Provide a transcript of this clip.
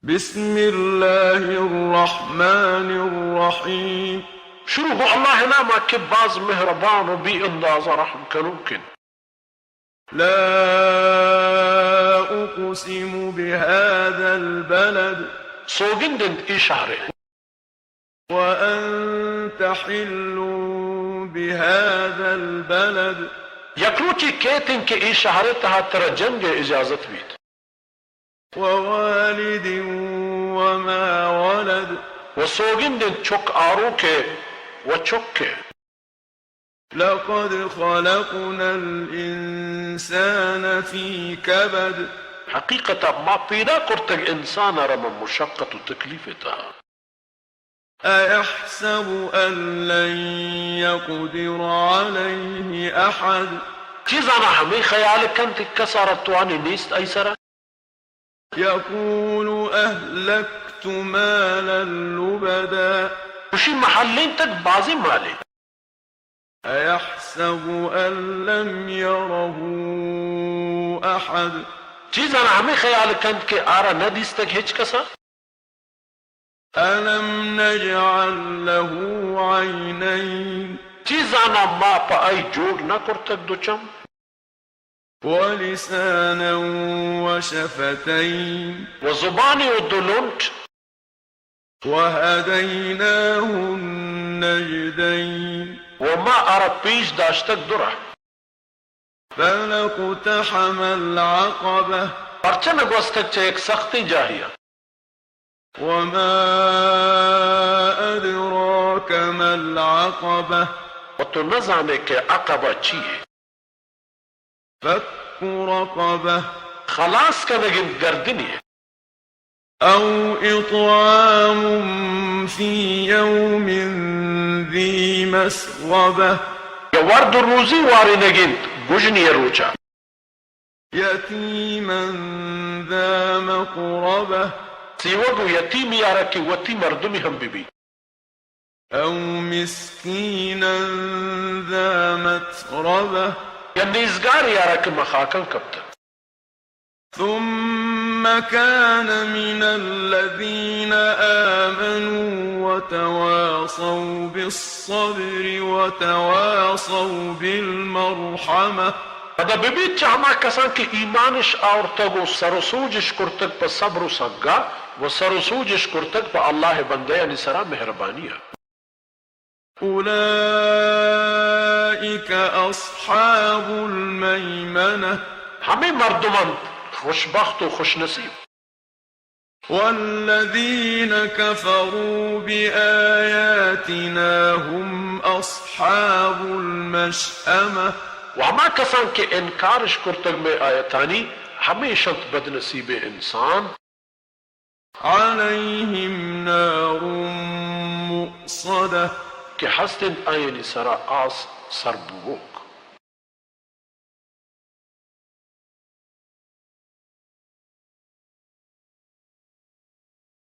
بسم الله الرحمن الرحيم. شروع گو اللہ نامہ کے باز مہربان و بی انداز رحم کنوکن. لا أقسم بهذا البلد سوگندند ای شہرے وأنت حل بهذا البلد یکلوچی کہتن کہ ای شہرے تہا ترا جنگ اجازت بیت ووالد وما ولد و سوگندند چک آرو کے و چک کے. لقد خلقنا الإنسان في كبد حقیقتا ما پیدا کرتگ انسان رم مشقت و تکلیف تہا. أيحسب أن لن يقدر عليه أحد چیزانا ہمیں خیال کن تک کسارت توانی نیست ایسرا. يقول أهلكت مالا لبدا خوشی محلین تک بازی مالے. أيحسب أن لم يره أحد چیزانا ہمیں خیال کن کہ آرا ندیس تک ہچ کسا. ألم نجعل له عينين چیزانا ما پا آئی جوڑ نہ کرتک دو چم ولسانا وشفتين و زبانی و دلونٹ وهديناه النجدين و ما آرا پیش داشتک درہ. فلاقتحم العقبة پرچہ نگوستک چا ایک سختی جاہیا. وما أدراك ما العقبة و تو نزانے کہ عقبہ چی ہے. فك رقبة خلاص کا نگن گردنی ہے. أو إطعام في يوم ذي مسغبة یا ورد روزی واری نگن گجنی روچا. يتيما ذا مقربة سیوگو یتیم یارا کی وتی مردمی ہم بی أو مسكينا ذا متربة یا نیزگار یارا کی مخاکن کب تک. ثم كان من الذين آمنوا وتواصوا بالصبر وتواصوا بالمرحمة ادا بی چاہما کسان کی ایمانش آورتگو سرسوجش کرتگ پا صبر و سگا و سرسوجش کرتگ پا اللہ بندے یعنی سرا مہربانیہ. أولئك أصحاب الميمنة ہمیں مردمان خوشبخت و خوش نصیب. والذين كفروا بآياتنا هم أصحاب المشأمة و ہما کسان کے انکارش کرتگ میں آیتانی ہمیشہ بد نصیب انسان. عليهم نار مؤصدة کہ ہستن آئینی سرا آس سربو